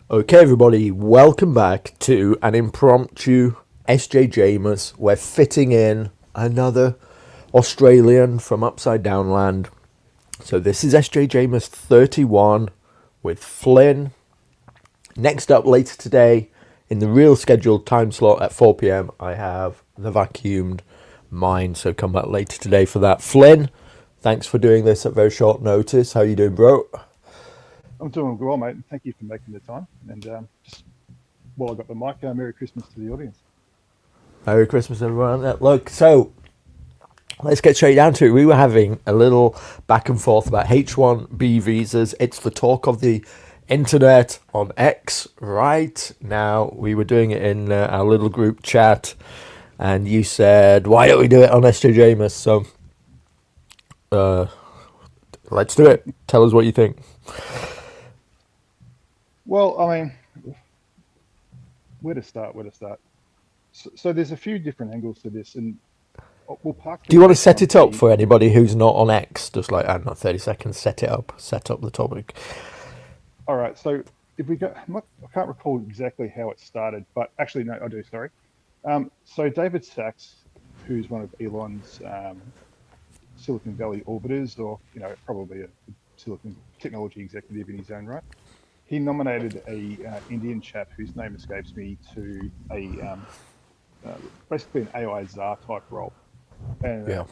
Okay, everybody, welcome back to an impromptu SJJMAS. We're fitting in another Australian from Upside Down Land. So this is SJJMAS 31 with Flynn. Next up later today, in the real scheduled time slot at 4 p.m, I have the vacuumed mind. So come back later today for that. Flynn, thanks for doing this at very short notice. How you doing, bro? I'm doing well, mate. Thank you for making the time. And just while I got the mic, Merry Christmas to the audience. Merry Christmas, everyone. Look, so let's get straight down to it. We were having a little back and forth about H1B visas. It's the talk of the internet on X right now. We were doing it in our little group chat, and you said, why don't we do it on SJJMAS? So let's do it. Tell us what you think. Well, I mean, where to start? So there's a few different angles to this, and we'll park. Do you want to set it up for anybody who's not on X? Just like, I don't know, 30 seconds, set up the topic. All right, so if we go, I can't recall exactly how it started, but actually, no, I do, sorry. So David Sachs, who's one of Elon's Silicon Valley orbiters, or, probably a Silicon technology executive in his own right, he nominated a Indian chap whose name escapes me to a basically an AI czar type role, and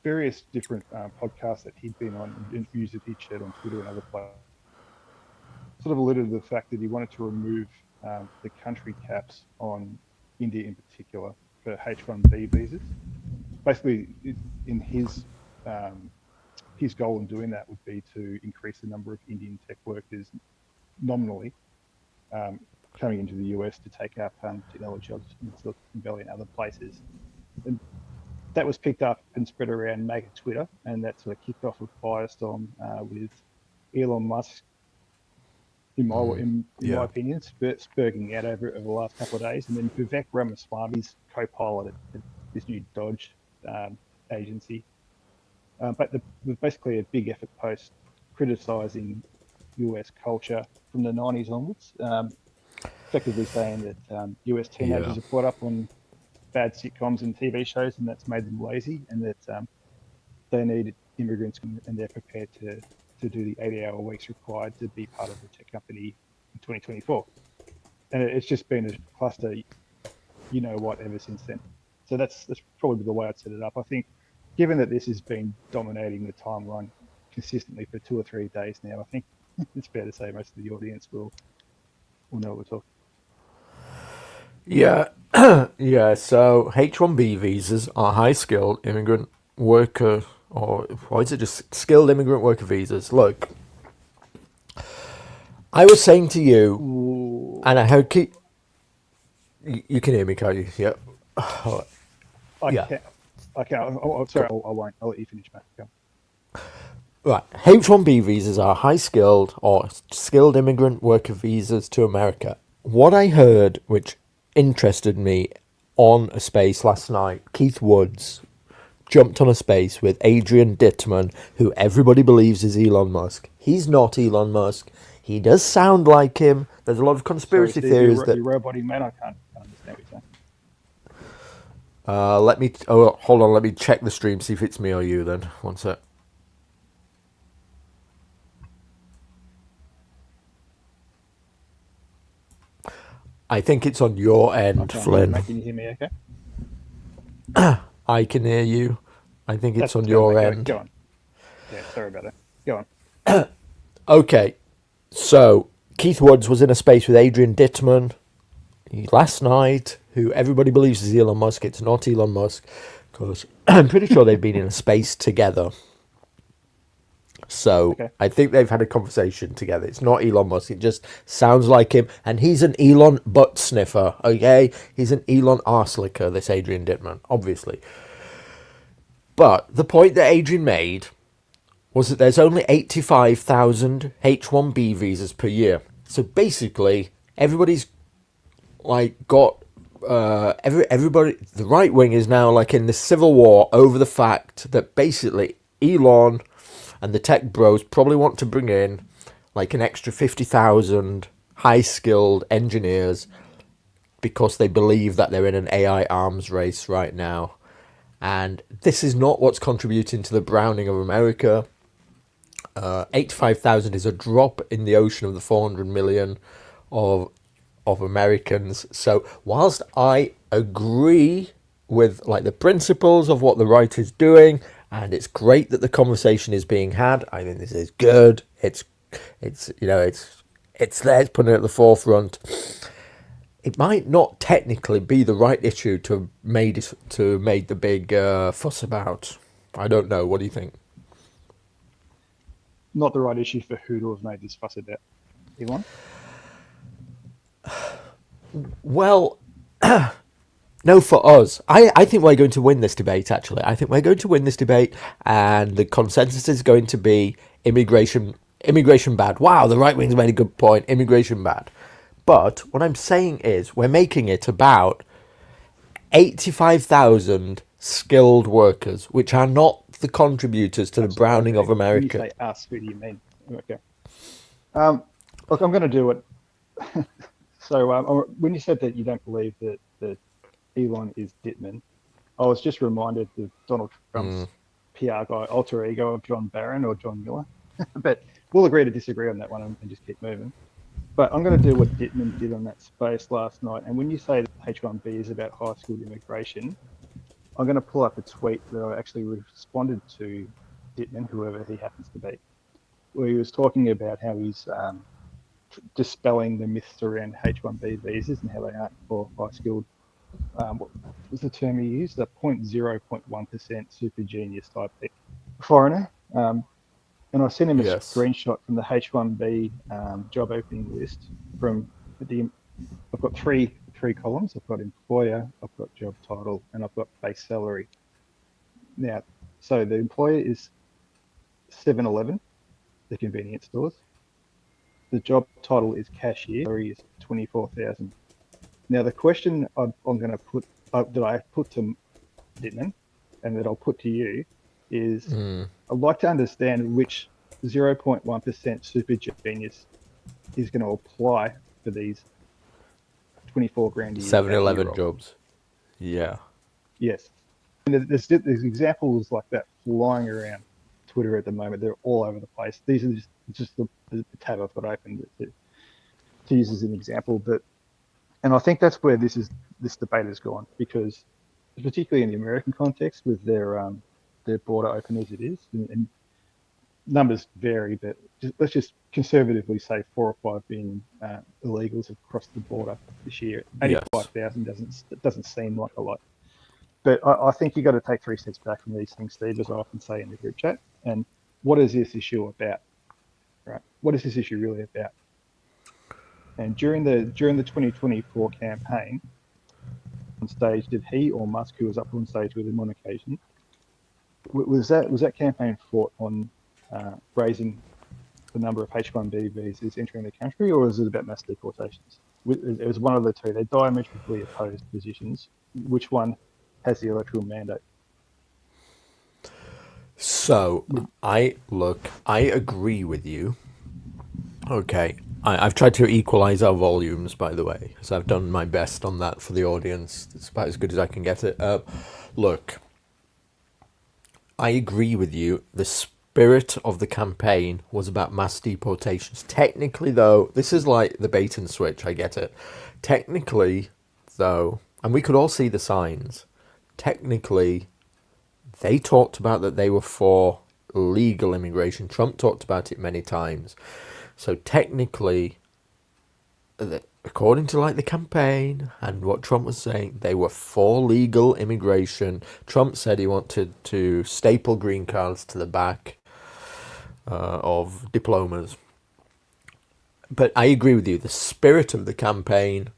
various different podcasts that he'd been on, interviews that he'd shared on Twitter and other places, sort of alluded to the fact that he wanted to remove the country caps on India in particular for H1B visas. Basically, in his goal in doing that would be to increase the number of Indian tech workers nominally coming into the US to take up technology jobs in Silicon Valley and other places. And that was picked up and spread around mega Twitter, and that sort of kicked off a firestorm with Elon Musk, in my opinion, spurging out over the last couple of days. And then Vivek Ramaswamy's co-pilot at this new Dodge agency. But basically a big effort post criticising US culture from the 90s onwards, effectively saying that US teenagers are caught up on bad sitcoms and TV shows, and that's made them lazy, and that they need immigrants, and they're prepared to do the 80-hour weeks required to be part of the tech company in 2024. And it's just been a cluster, ever since then. So that's probably the way I'd set it up. I think, given that this has been dominating the timeline consistently for 2 or 3 days now, I think it's fair to say most of the audience will know what we're talking. Yeah, so H1B visas are high-skilled immigrant worker, or why is it just skilled immigrant worker visas? Look, I was saying to you, and I heard, you can hear me, can't you? Yeah. I can't. Oh, sorry, I won't. I'll let you finish, Matt. Go. Right, H1B visas are high-skilled or skilled immigrant worker visas to America. What I heard, which interested me on a space last night, Keith Woods jumped on a space with Adrian Dittman, who everybody believes is Elon Musk. He's not Elon Musk. He does sound like him. There's a lot of conspiracy theories that... You're roboting, man. I can't understand what you're saying. Hold on, let me check the stream, see if it's me or you then. One sec. I think it's on your end, Flynn. Can you hear me okay? I can hear you. I think it's on your end. Go on. Yeah, sorry about that. Go on. Okay, so Keith Woods was in a space with Adrian Dittman last night, who everybody believes is Elon Musk. It's not Elon Musk, because I'm pretty sure they've been in a space together. So okay. I think they've had a conversation together. It's not Elon Musk. It just sounds like him. And he's an Elon butt sniffer, okay? He's an Elon arse licker, this Adrian Dittman, obviously. But the point that Adrian made was that there's only 85,000 H1B visas per year. So basically, everybody's like got... everybody, the right wing is now like in the civil war over the fact that basically Elon and the tech bros probably want to bring in like an extra 50,000 high-skilled engineers because they believe that they're in an AI arms race right now. And this is not what's contributing to the browning of America. 85,000 is a drop in the ocean of the 400 million of Americans. So whilst I agree with like the principles of what the right is doing, and it's great that the conversation is being had, I think this is good. It's there, it's putting it at the forefront. It might not technically be the right issue to have made the big fuss about. I don't know. What do you think? Not the right issue for who to have made this fuss about, Elon? Well, no, for us. I think we're going to win this debate, actually. I think we're going to win this debate, and the consensus is going to be immigration bad. Wow, the right wing's made a good point. Immigration bad. But what I'm saying is we're making it about 85,000 skilled workers, which are not the contributors to the browning of America. When you say us, who do you mean? Okay. Look, I'm going to do it. So when you said that you don't believe that Elon is Dittman, I was just reminded of Donald Trump's PR guy, alter ego of John Barron or John Miller. But we'll agree to disagree on that one and just keep moving. But I'm going to do what Dittman did on that space last night. And when you say that H1B is about high-skilled immigration, I'm going to pull up a tweet that I actually responded to Dittman, whoever he happens to be, where he was talking about how he's dispelling the myths around H1B visas and how they aren't for high-skilled, what was the term he used? The 0.1% super genius type foreigner. And I sent him a screenshot from the H1B job opening list from I've got three columns. I've got employer, I've got job title, and I've got base salary. Now, so the employer is 7-Eleven, the convenience stores. The job title is cashier, salary is 24,000. Now, the question I'm going to put, that I put to Dittman, and that I'll put to you, is I'd like to understand which 0.1% super genius is going to apply for these 24 grand a year 7-Eleven jobs. Yeah. Yes. And there's examples like that flying around Twitter at the moment. They're all over the place. These are just the tab I've got open to use as an example. And I think that's where this debate has gone, because particularly in the American context with their border open as it is, and numbers vary, but let's just conservatively say 4 or 5 billion illegals have crossed the border this year. 85,000 doesn't seem like a lot, but I think you got to take 3 steps back from these things, Steve, as I often say in the group chat. And what is this issue about? Right? What is this issue really about? And during the 2024 campaign, on stage, did he or Musk, who was up on stage with him on occasion, was that campaign fought on raising the number of H1B visas entering the country, or was it about mass deportations? It was one of the two. They're diametrically opposed positions. Which one has the electoral mandate? So I agree with you. Okay, I've tried to equalize our volumes, by the way, so I've done my best on that for the audience. It's about as good as I can get it. Look, I agree with you. The spirit of the campaign was about mass deportations. Technically, though, this is like the bait and switch. I get it. Technically, though, and we could all see the signs. Technically, they talked about that they were for legal immigration. Trump talked about it many times. So technically, according to like the campaign and what Trump was saying, they were for legal immigration. Trump said he wanted to staple green cards to the back of diplomas. But I agree with you. The spirit of the campaign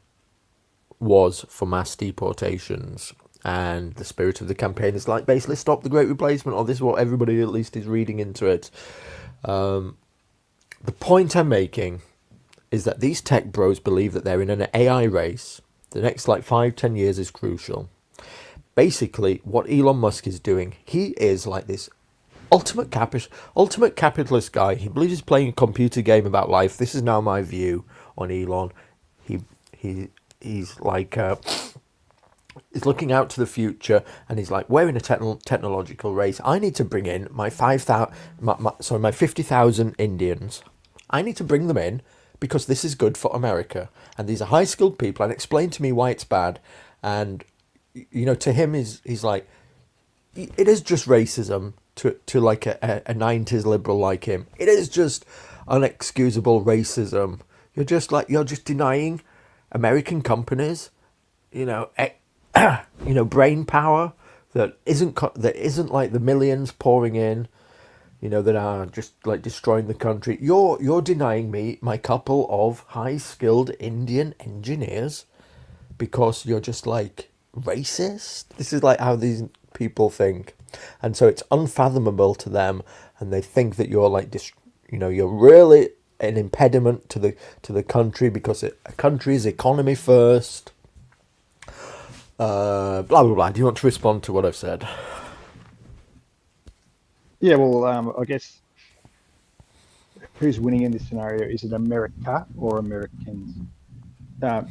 was for mass deportations. And the spirit of the campaign is like basically stop the Great Replacement, or this is what everybody at least is reading into it. The point I'm making is that these tech bros believe that they're in an AI race. The next 5-10 years is crucial. Basically, what Elon Musk is doing, he is like this ultimate capitalist guy. He believes he's playing a computer game about life. This is now my view on Elon. He he he's like he's looking out to the future, and he's like, we're in a technological race. I need to bring in my 50,000 Indians. I need to bring them in because this is good for America, and these are high skilled people. And explain to me why it's bad. And to him, he's like, it is just racism to like a 90s liberal like him. It is just unexcusable racism. You're just denying American companies, brain power that isn't like the millions pouring in, that are just like destroying the country. You're denying me my couple of high skilled Indian engineers because you're just like racist. This is like how these people think, and so it's unfathomable to them, and they think that you're like you're really an impediment to the country because a country's economy first. Blah blah blah. Do you want to respond to what I've said? Yeah, well, I guess who's winning in this scenario? Is it America or Americans? Um,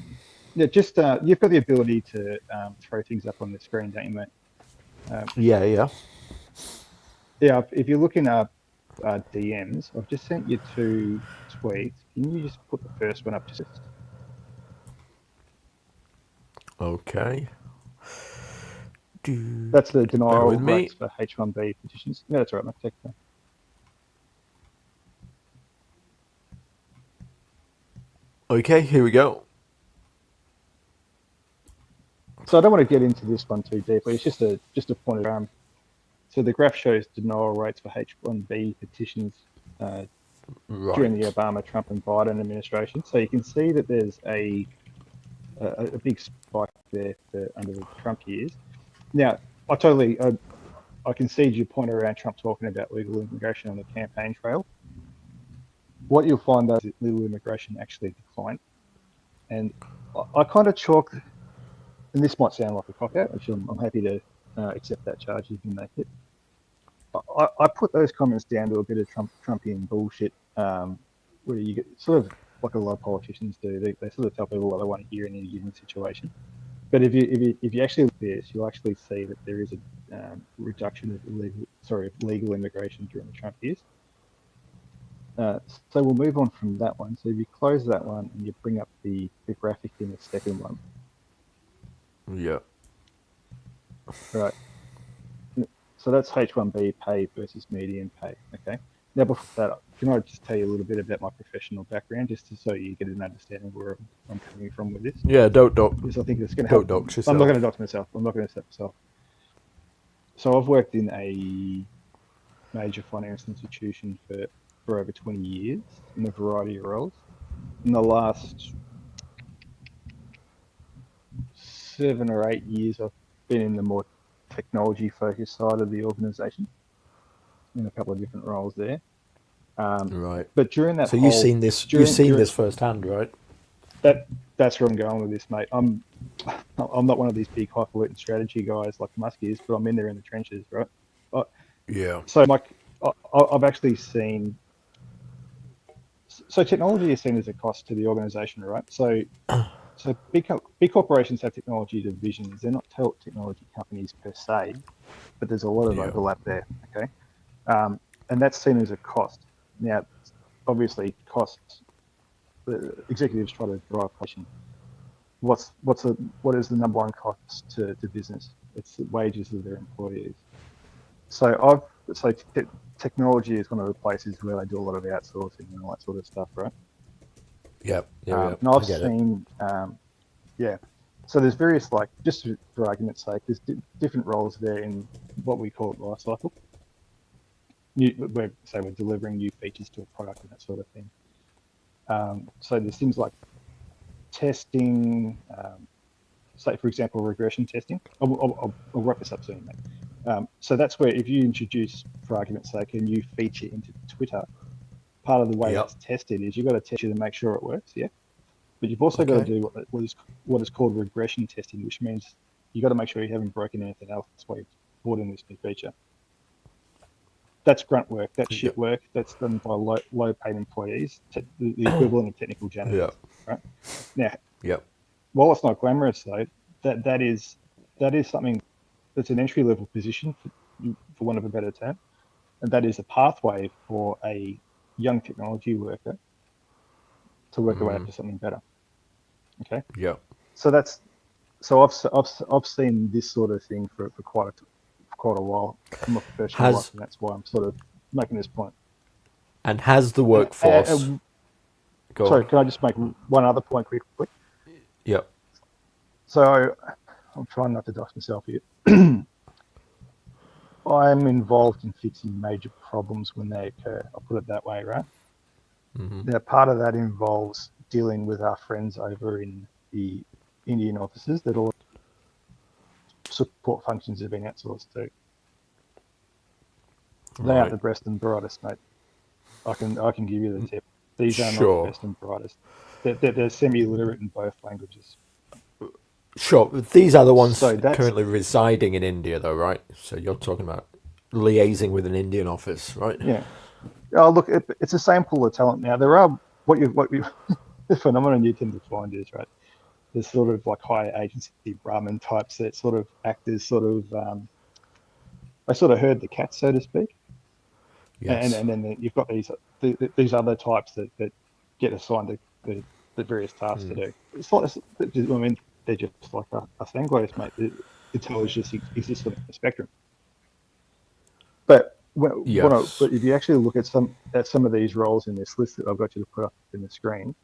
yeah, just you've got the ability to throw things up on the screen, don't you, mate? Yeah. Yeah, if you're looking up DMs, I've just sent you 2 tweets. Can you just put the first one up? Just Okay. that's the Bear denial with me. rates for H1B petitions. No, that's all right, mate. Take your time. Okay, here we go. So I don't want to get into this one too deeply. It's just a point of So the graph shows denial rates for H1B petitions during the Right. Obama, Trump, and Biden administration. So you can see that there's a big spike there under the Trump years. Now, I concede your point around Trump talking about legal immigration on the campaign trail. What you'll find though is that legal immigration actually declined, and I kind of chalk, and this might sound like a cop out, which I'm happy to accept that charge if you make it. I put those comments down to a bit of Trumpian bullshit, where you get sort of like a lot of politicians do. They sort of tell people what they want to hear in any given situation. But if you actually look at this, you'll actually see that there is a reduction of legal immigration during the Trump years. So we'll move on from that one. So if you close that one and you bring up the graphic in the second one, Yeah. right? So that's H1B pay versus median pay. Okay. Now before that, can I just tell you a little bit about my professional background, so you get an understanding where I'm coming from with this? Yeah. Don't Because I think it's going to help. dox I'm not yourself. going to dox myself. I'm not going to set myself. So I've worked in a major financial institution for over 20 years in a variety of roles. In the last 7 or 8 years, I've been in the more technology-focused side of the organisation in a couple of different roles there. Right. But during that So whole, you've seen this firsthand, right? that's where I'm going with this, mate. I'm not one of these big highfalutin strategy guys like Musk is, but I'm in there in the trenches, right? Yeah. So, Mike, I've actually seen. So technology is seen as a cost to the organisation, right? So big corporations have technology divisions. They're not technology companies per se, but there's a lot of Yeah. overlap there. Okay, and that's seen as a cost. Now, obviously, costs. The executives try to drive inflation. What is the number one cost to business? It's the wages of their employees. So technology is one of the places where they do a lot of outsourcing and all that sort of stuff, right? Yeah. Yeah. And I've I get it. seen, yeah. So there's various, like, just for argument's sake, there's different roles there in what we call life cycle. We're delivering new features to a product and that sort of thing. So there's things like testing, say for example regression testing. I'll wrap this up soon, mate. So that's where if you introduce, for argument's sake, a new feature into Twitter, part of the way Yep. it's tested is you've got to test it to make sure it works, yeah. But you've also got to do what is called regression testing, which means you've got to make sure you haven't broken anything else while you've brought in this new feature. that's grunt work. That's Yeah. shit work. That's done by low paid employees. The equivalent of technical Yeah. janitors. Right now, Yeah. while it's not glamorous though, that is something that's an entry level position for want of a better term, and that is a pathway for a young technology worker to work their way up to something better. Okay, Yeah. so that's so I've seen this sort of thing for quite a while in my professional life, Has and that's why I'm sort of making this point. has the And, workforce. Go on. sorry, can I just make one other point quickly? Yeah. So I'm trying not to dust myself here. I'm involved in fixing major problems when they occur. I'll put it that way, right? Now, part of that involves dealing with our friends over in the Indian offices that all support functions have been outsourced to. They aren't Right. the best and brightest, mate. I can give you the tip. These are not the Sure. best and brightest. They're semi-literate in both languages. Sure. These are the ones So that's currently residing in India, though, right? So you're talking about liaising with an Indian office, right? yeah. Oh, look, it's the same pool of talent now. There are what you the phenomenon you tend to find is right. There's sort of like high agency Brahmin types that sort of act as sort of I sort of herd the cats, so to speak, Yes. and then you've got these other types that get assigned the various tasks to do. It's like I mean they're just like us Anglos, mate. Intelligence exists on the spectrum. But Yes. but if you actually look at some of these roles in this list that I've got you to put up in the screen,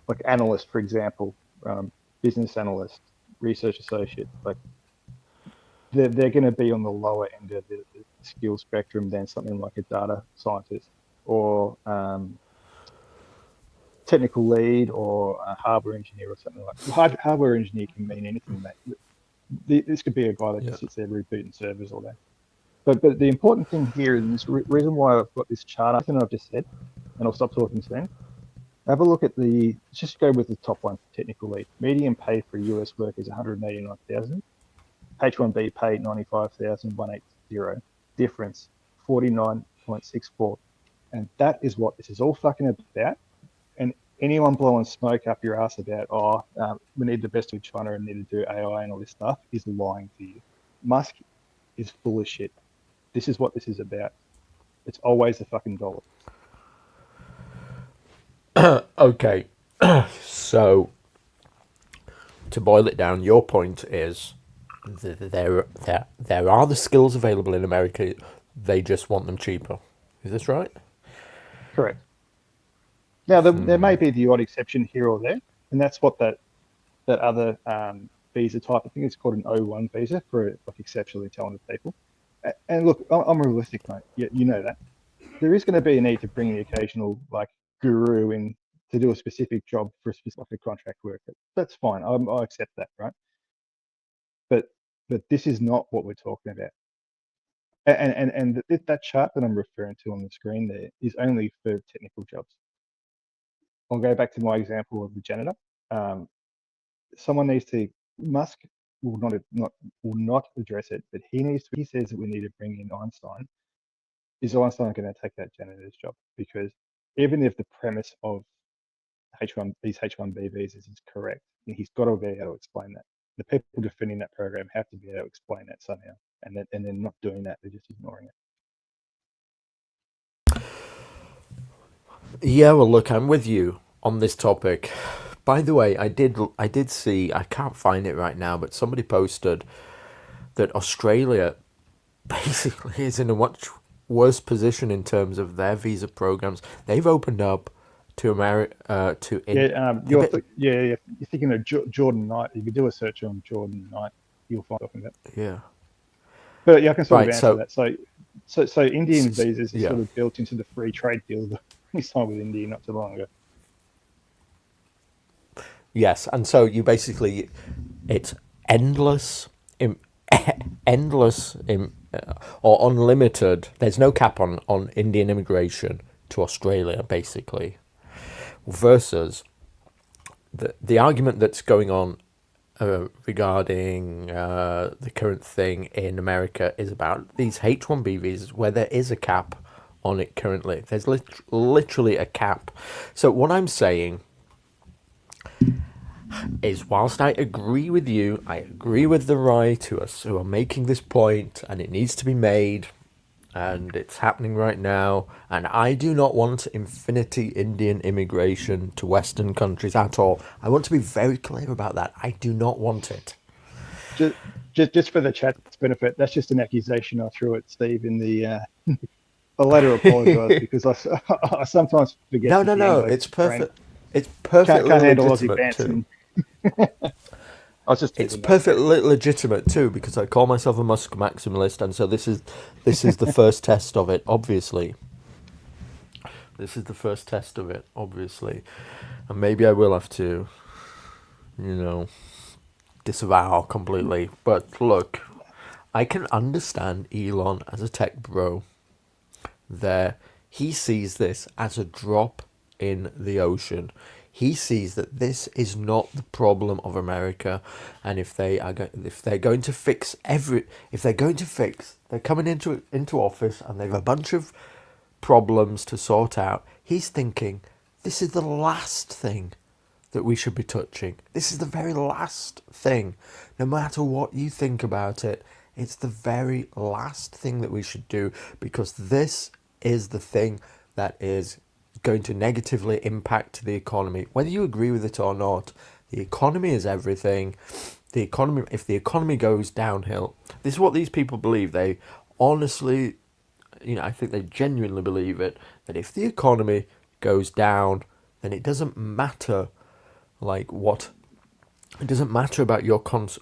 like analyst, for example, business analyst, research associate, like they're going to be on the lower end of the skill spectrum than something like a data scientist or technical lead or a hardware engineer or something like that. Hardware engineer can mean anything, mate. This could be a guy that Yeah. just sits there rebooting servers all day. But the important thing here, and this reason why I've got this chart, everything I've just said, and I'll stop talking soon. Have a look at let's just go with the top one, technical lead. Median pay for a US worker is 189,000. H1B pay 95,180. Difference 49.64. And that is what this is all fucking about. And anyone blowing smoke up your ass about, we need the best of China and need to do AI and all this stuff is lying to you. Musk is full of shit. This is what this is about. It's always the fucking dollar. Okay. So to boil it down, your point is there are the skills available in America. They just want them cheaper. Is this right? Correct. Now, there may be the odd exception here or there, and that's what that other visa type, I think it's called an O1 visa for like exceptionally talented people. And look, I'm realistic, mate. You know that. There is going to be a need to bring the occasional like guru in to do a specific job for a specific contract worker. That's fine. I accept that, right? But this is not what we're talking about. And that chart that I'm referring to on the screen there is only for technical jobs. I'll go back to my example of the janitor. Someone needs to Musk will not address it, but he says that we need to bring in Einstein. Is Einstein going to take that janitor's job? Because even if the premise of these H1B visas is correct, he's got to be able to explain that. The people defending that program have to be able to explain that somehow, and they're not doing that; they're just ignoring it. Yeah. Well, look, I'm with you on this topic. By the way, I did see. I can't find it right now, but somebody posted that Australia basically is in a much worse position in terms of their visa programs. They've opened up to America You're thinking of Jordan Knight. If you do a search on Jordan Knight, you'll find talking about. yeah. But yeah, I can sort of Right. answer that. So Indian S- visas are yeah. sort of built into the free trade deal that we signed with India not too long ago. Yes, and so you basically, it's endless, endless, or unlimited. There's no cap on Indian immigration to Australia, basically. Versus the argument that's going on regarding the current thing in America is about these H-1B visas, where there is a cap on it currently. There's literally a cap. So what I'm saying is, whilst I agree with you, I agree with the right who are making this point, and it needs to be made, and it's happening right now, and I do not want infinity Indian immigration to Western countries at all. I want to be very clear about that. I do not want it. Just, just for the chat's benefit, that's just an accusation I threw at Steve in the. I later apologise because I sometimes forget No, that no, the no. Anglo It's brain perfect. It's perfectly can't handle Aussie legitimate bants, too. and I was just It's teasing, mate. Sorry. perfectly legitimate too, because I call myself a Musk maximalist, and so this is the first test of it. Obviously, this is the first test of it. Obviously, and maybe I will have to, you know, disavow completely. But look, I can understand Elon as a tech bro. There, he sees this as a drop in the ocean. He sees that this is not the problem of America, and if they're going to fix they're coming into office and they've a bunch of problems to sort out. He's thinking this is the last thing that we should be touching. This is the very last thing. No matter what you think about it, it's the very last thing that we should do, because this is the thing that is going to negatively impact the economy. Whether you agree with it or not, the economy is everything. If the economy goes downhill, this is what these people believe. They honestly, I think they genuinely believe it, that if the economy goes down, then it doesn't matter like what it doesn't matter about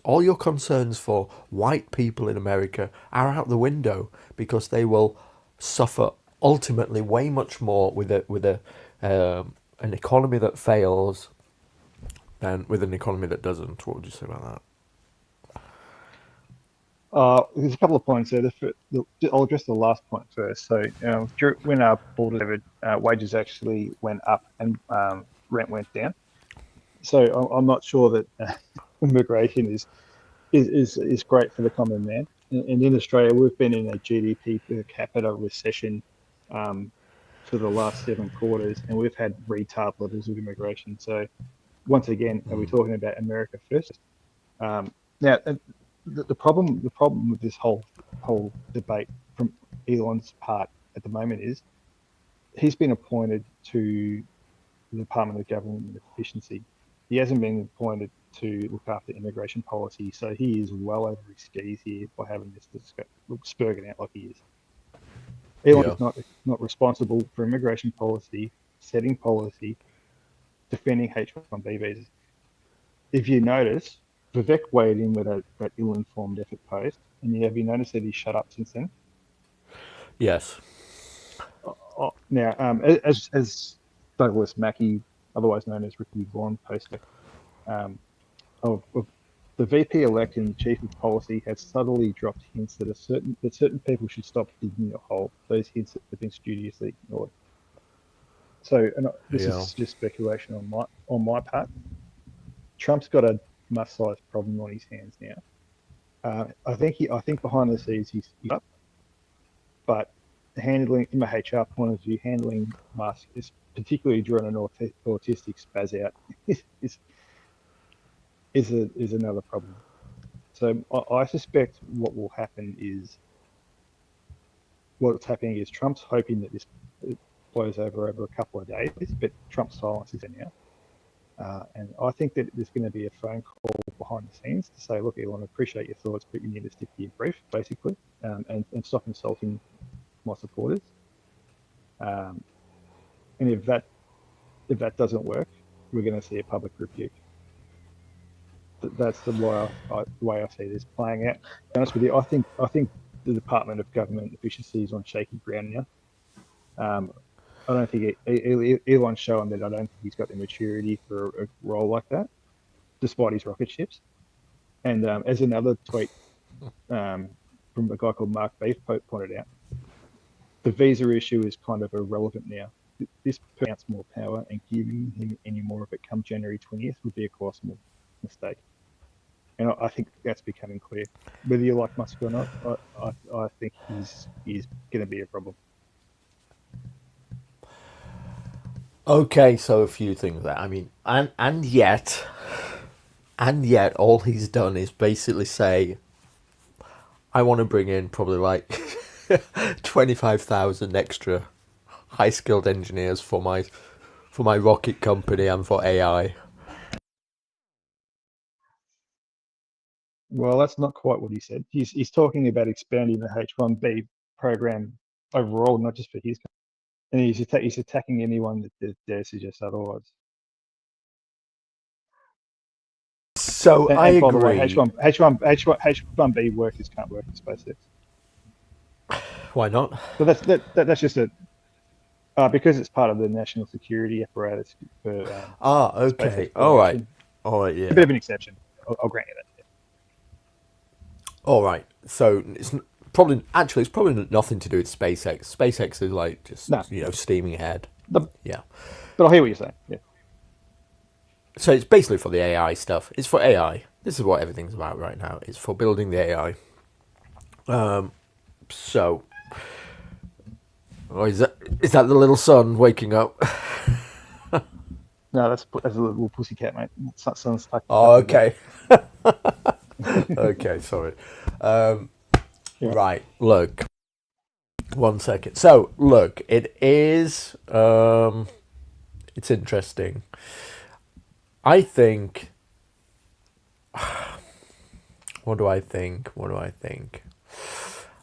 all your concerns for white people in America are out the window, because they will suffer ultimately way much more with an economy that fails than with an economy that doesn't. What would you say about that? There's a couple of points there. I'll address the last point first. So, when our borders wages actually went up and rent went down. So I'm not sure that immigration is great for the common man. And in Australia, we've been in a GDP per capita recession for the last 7 quarters, and we've had retard levels of immigration. So once again, are we talking about America first? Now, the problem with this whole debate from Elon's part at the moment is he's been appointed to the Department of Government Efficiency. He hasn't been appointed to look after immigration policy, so he is well over his skis here by having this spurging out like he is. Elon Yeah. is not responsible for immigration policy, setting policy, defending H-1B visas. If you notice, Vivek weighed in with that ill-informed effort post, and have you noticed that he's shut up since then? Yes. Now, as Douglas Mackey, otherwise known as Ricky Vaughan, posted, of the VP elect and chief of policy has subtly dropped hints that certain people should stop digging a hole. Those hints have been studiously ignored. So, and this Yeah. is just speculation on my part. Trump's got a Musk-sized problem on his hands now. I think behind the scenes he's up, but handling, from a HR point of view, handling Musk is particularly during an autistic spaz out is another problem. So I suspect what's happening is Trump's hoping that this blows over a couple of days, but Trump's silence is there now. And I think that there's going to be a phone call behind the scenes to say, look, Elon, I appreciate your thoughts, but you need to stick to your brief, basically, and stop insulting my supporters. And if that doesn't work, we're going to see a public rebuke. That's the way I see this playing out. To be honest with you, I think the Department of Government Efficiency is on shaky ground now. I don't think Elon's showing that I don't think he's got the maturity for a role like that, despite his rocket ships. And as another tweet from a guy called Mark Beef pointed out, the visa issue is kind of irrelevant now. This counts more power, and giving him any more of it come January 20th would be a colossal mistake. and I think that's becoming clear. Whether you like Musk or not, I think he's going to be a problem. Okay, so a few things there. I mean, and yet, all he's done is basically say, I want to bring in probably like 25,000 extra high skilled engineers for my rocket company and for AI. Well, that's not quite what he said. He's talking about expanding the H-1B program overall, not just for his company. And he's attacking anyone that dares suggest otherwise. So I And by the way, agree. H1B workers can't work in SpaceX. Why not? So that's just because it's part of the national security apparatus for space Okay. All right. exploration. All right. It's a Yeah. bit of an exception. I'll grant you that. All right. So it's probably nothing to do with SpaceX. SpaceX is like just No, steaming ahead. but Yeah. I'll hear what you're saying. Yeah. So it's basically for the AI stuff. It's for AI. This is what everything's about right now. It's for building the AI. So, is that the little son waking up? No, that's a little pussycat, mate. Sounds like. Oh, okay. Okay, sorry. Yeah. Right. Look. 1 second. So, look, it is. It's interesting. I think. What do I think?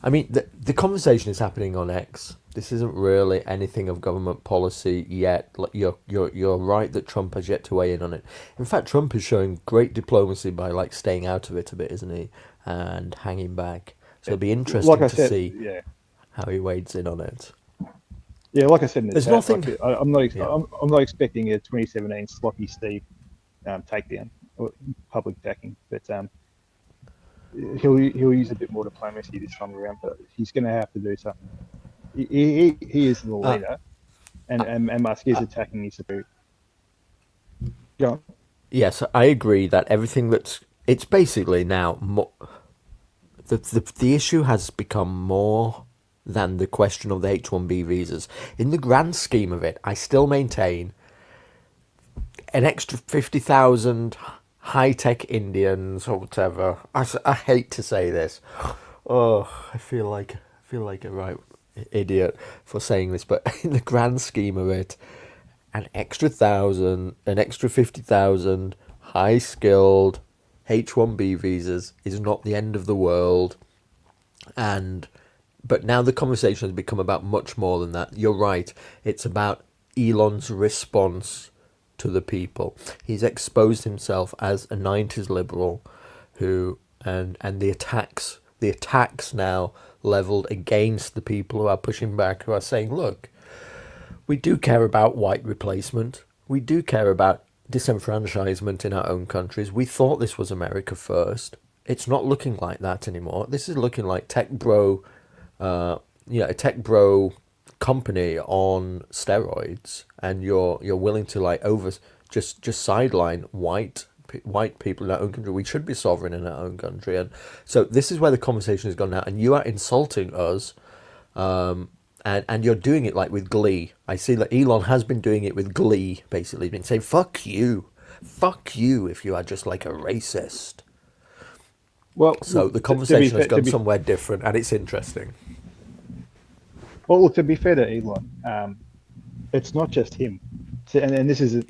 I mean, the conversation is happening on X. This isn't really anything of government policy yet. You're right that Trump has yet to weigh in on it. In fact, Trump is showing great diplomacy by like staying out of it a bit, isn't he? And hanging back. So it'll be interesting Like I to said, see yeah. how he wades in on it. Yeah, like I said in the There's chat, nothing. I'm not. Yeah. I'm not expecting a 2017 sloppy Steve takedown or public backing, but he'll use a bit more diplomacy this time around. But he's going to have to do something. He is the leader, and Musk is attacking his superior. Go on. Yes, I agree that it's basically now the issue has become more than the question of the H-1B visas. In the grand scheme of it, I still maintain an extra 50,000 high-tech Indians or whatever. I hate to say this. Oh, I feel like a right idiot for saying this, but in the grand scheme of it, an extra 50,000 high-skilled H-1B visas is not the end of the world. But now the conversation has become about much more than that. You're right. It's about Elon's response to the people. He's exposed himself as a 90s liberal who and the attacks now leveled against the people who are pushing back, who are saying, look, we do care about white replacement. We do care about disenfranchisement in our own countries. We thought this was America first. It's not looking like that anymore. This is looking like a tech bro company on steroids, and you're willing to like just sideline white people in our own country. We should be sovereign in our own country, and so this is where the conversation has gone now. And you are insulting us, and you're doing it like with glee. I see that Elon has been doing it with glee. Basically, he's been saying fuck you if you are just like a racist. Well, So the conversation has gone somewhere different, and it's interesting. Well, look, to be fair to Elon, it's not just him. And this is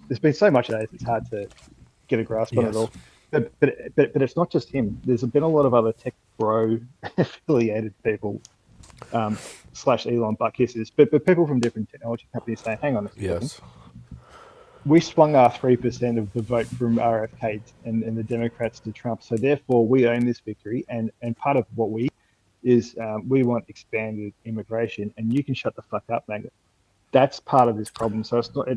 there's been so much of that, it's hard to get a grasp on it all. But it's not just him. There's been a lot of other tech bro affiliated people slash Elon butt kisses, but people from different technology companies saying, hang on a second. Yes. We swung our 3% of the vote from RFK and the Democrats to Trump. So therefore, we own this victory. And part of what we want expanded immigration. And you can shut the fuck up, MAGA. That's part of this problem. So it's not.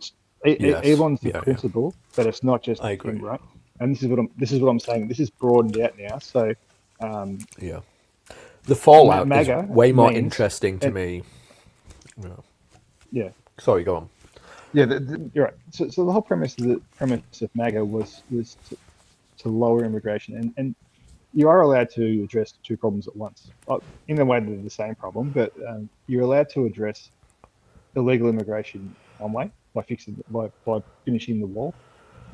Elon's the principal, but it's not just him, right? And this is what I'm saying. This is broadened out now. So the fallout MAGA is way more interesting to me. Yeah. Sorry, go on. Yeah, you're right. So the whole premise of MAGA was to lower immigration, and you are allowed to address two problems at once. In a way, they're the same problem, but you're allowed to address illegal immigration one way by by finishing the wall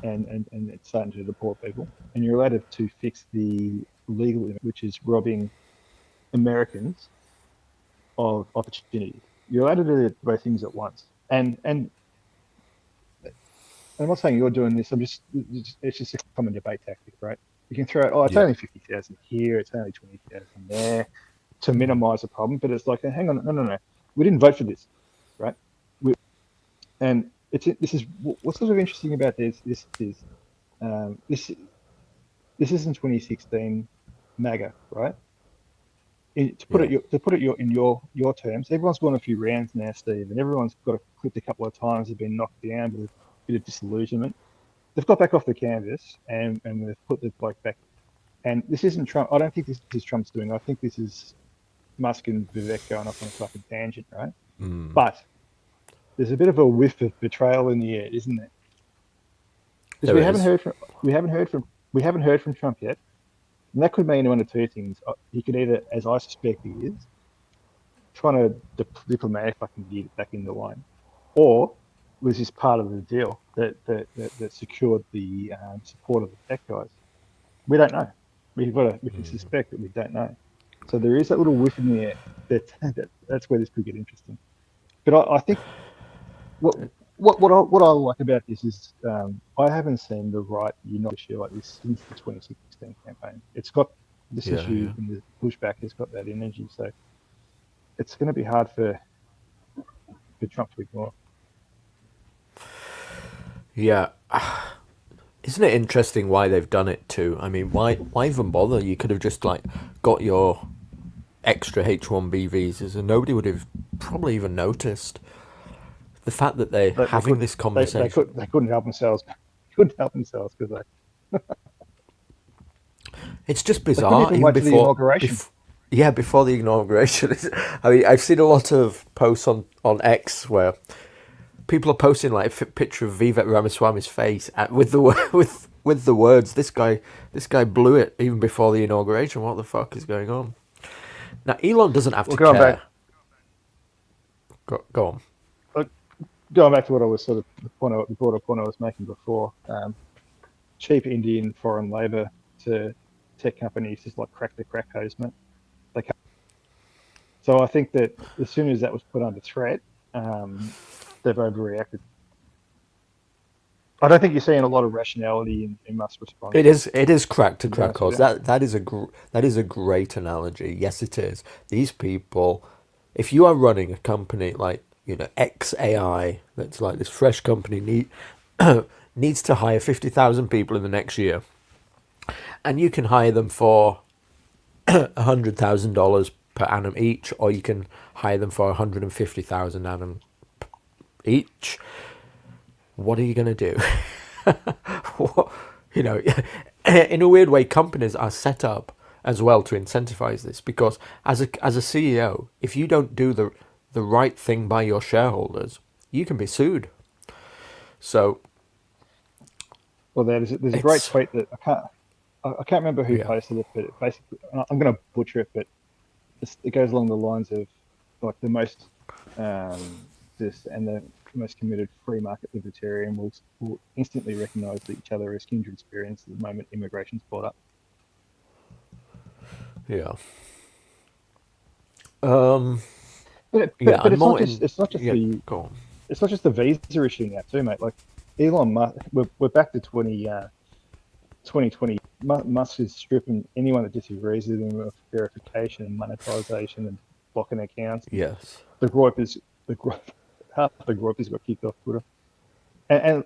and it's starting to deport people, and you're allowed to fix the legal, which is robbing Americans of opportunity. You're allowed to do both things at once, and I'm not saying you're doing this. It's just a common debate tactic, right? You can throw out, oh, it's Yeah. only 50,000 here, it's only 20,000 there, to minimise the problem. But it's like, hang on, no, we didn't vote for this, right? And this is what's sort of interesting about this is this isn't 2016 MAGA, right? Yeah. To put it in your terms, everyone's gone a few rounds now, Steve, and everyone's got clipped a couple of times. They've been knocked down with a bit of disillusionment. They've got back off the canvas and they've put the bloke back. And this isn't Trump. I don't think this is Trump's doing. I think this is Musk and Vivek going off on a fucking tangent, right? But there's a bit of a whiff of betrayal in the air, isn't there? Because There is. we haven't heard from Trump yet, and that could mean one of two things. He could either, as I suspect he is, trying to diplomatic fucking get it back in the line, or was this part of the deal that secured the support of the tech guys? We don't know. We can suspect that we don't know. So there is that little whiff in the air that's where this could get interesting. But I think what I like about this is I haven't seen the right unite issue like this since the 2016 campaign. It's got this issue and the pushback has got that energy. So it's going to be hard for Trump to ignore. Yeah. Isn't it interesting why they've done it too? I mean, why even bother? You could have just like got your extra H-1B visas and nobody would have probably even noticed. The fact that they're having this conversation. They couldn't help themselves. Couldn't help themselves because It's just bizarre. Even before the inauguration. Before the inauguration. I mean, I've seen a lot of posts on X where people are posting like a picture of Vivek Ramaswamy's face with the words, "This guy blew it even before the inauguration. What the fuck is going on?" Now Elon doesn't have to care. Go on. Going back to what I was the broader point I was making before, cheap Indian foreign labour to tech companies is like crack the crack hose, mate. So I think that as soon as that was put under threat, they've overreacted. I don't think you're seeing a lot of rationality in Musk's response. It is crack to crack hose. That is a great analogy. Yes, it is. These people, if you are running a company like XAI, that's like this fresh company needs to hire 50,000 people in the next year, and you can hire them for $100,000 per annum each, or you can hire them for 150,000 annum each. What are you going to do? In a weird way, companies are set up as well to incentivize this, because as a CEO, if you don't do the right thing by your shareholders, you can be sued. So, well, there's a great tweet that I can't remember who posted it, but basically, I'm going to butcher it, but it goes along the lines of like the most the most committed free market libertarian will instantly recognise each other as kindred spirits the moment immigration's brought up. Yeah. But it's not just the visa issue now too, mate. Like Elon Musk, we're back to 2020. Musk is stripping anyone that disagrees with him of verification and monetization and blocking accounts. Yes. Half the group has got kicked off Twitter. And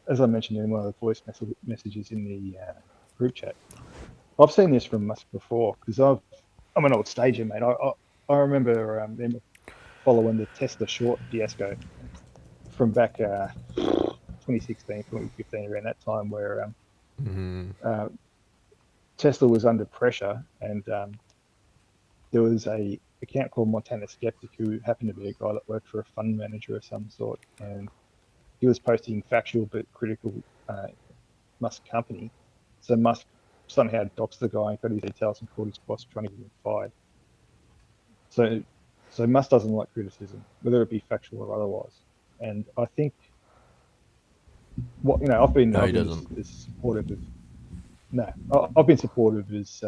as I mentioned in one of the voice messages in the group chat, I've seen this from Musk before because I'm an old stager, mate. I remember them following the Tesla short fiasco from back 2016, 2015, around that time where Tesla was under pressure and there was a account called Montana Skeptic who happened to be a guy that worked for a fund manager of some sort, and he was posting factual but critical Musk company, So Musk somehow doxed the guy and got his details and called his boss trying to get him fired. So Musk doesn't like criticism, whether it be factual or otherwise. And I think I've been No, he I've been doesn't. as supportive of I've been supportive as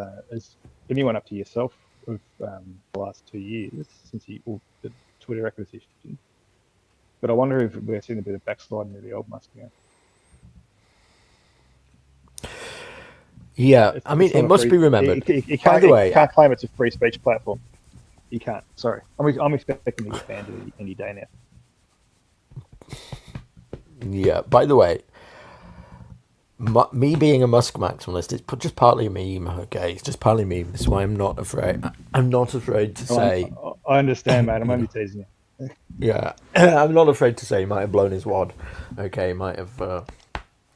anyone up to yourself of the last 2 years since the Twitter acquisition. But I wonder if we're seeing a bit of backsliding of the old Musk now. Yeah, It's, I mean, it's it not a must free. be remembered. Can't, By the way, can't claim it's a free speech platform. You can't. Sorry, I'm expecting to get banned any day now. yeah. By the way, me being a Musk maximalist, it's just partly a meme. Okay, it's just partly a meme. That's why I'm not afraid. I'm not afraid to say. I understand, mate. I'm only teasing you. Yeah, I'm not afraid to say he might have blown his wad. Okay, he might have.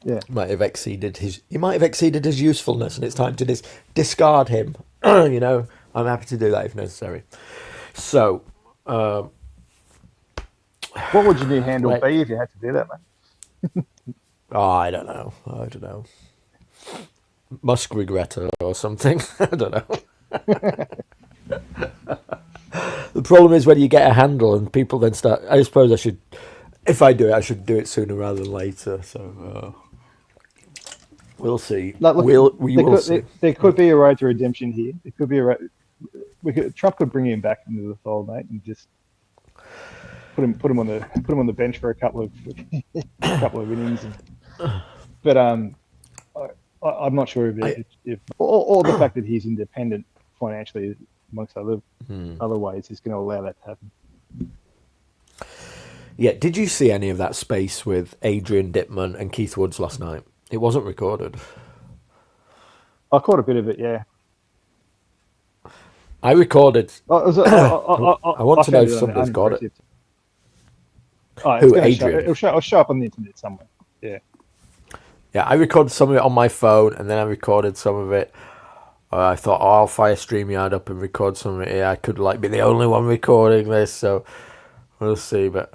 Yeah. Might have exceeded his. He might have exceeded his usefulness, and it's time to discard him. I'm happy to do that if necessary. So, What would your new handle be if you had to do that, mate? I don't know. Musk regretter or something. I don't know. The problem is when you get a handle and people then start. I suppose I should, if I do it, I should do it sooner rather than later. So we'll see. Like, look, we will see. There could be a road to redemption here. It could be a road. Trump could bring him back into the fold, mate, and just put him on the bench for a couple of innings. But I'm not sure if or the fact that he's independent financially, amongst other ways, is going to allow that to happen. Yeah, did you see any of that space with Adrian Dittman and Keith Woods last night? It wasn't recorded. I caught a bit of it, yeah. I recorded. I want to know if somebody's got it. Who, Adrian? It'll show up on the internet somewhere. Yeah. Yeah, I recorded some of it on my phone, and then I recorded some of it. I thought, I'll fire StreamYard up and record some of it. Yeah, I could be the only one recording this, so we'll see. But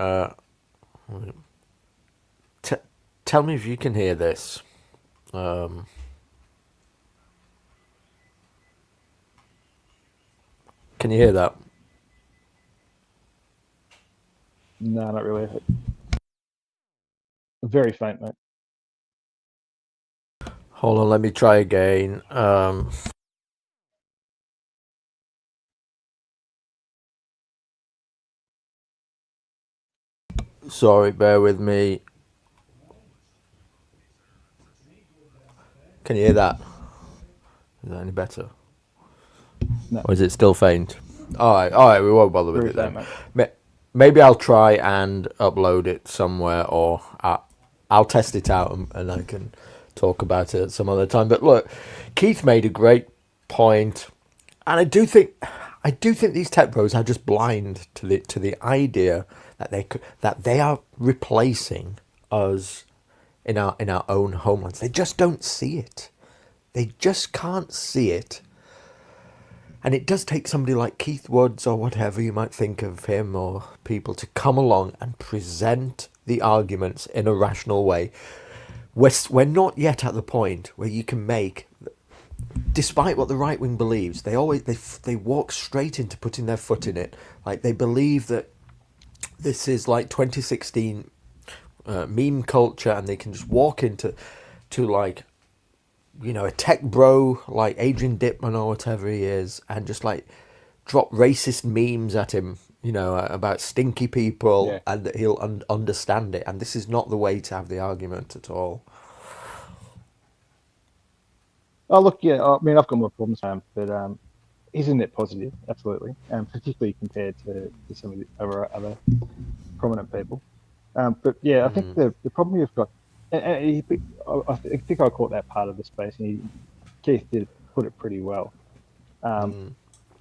tell me if you can hear this. Can you hear that? No, not really. Very faint, mate. Hold on, let me try again. Sorry, bear with me. Can you hear that? Is that any better? No. Or is it still faint? All right, we won't bother with it then. Maybe I'll try and upload it somewhere, or I'll test it out and I can talk about it at some other time. But look, Keith made a great point, and I do think these tech bros are just blind to the idea that they are replacing us in our own homelands. They just don't see it. They just can't see it. And it does take somebody like Keith Woods or whatever you might think of him or people to come along and present the arguments in a rational way. We're not yet at the point where you can make, despite what the right wing believes, they walk straight into putting their foot in it. Like they believe that this is like 2016 meme culture, and they can just walk into like, a tech bro like Adrian Dittman or whatever he is, and just like drop racist memes at him, about stinky people, and that he'll understand it. And this is not the way to have the argument at all. Oh, look, yeah, I mean, I've got my problems with him, but he's a net positive, absolutely, and particularly compared to some of the other prominent people. But yeah, I think the problem you've got, and I think I caught that part of the space, and Keith did put it pretty well.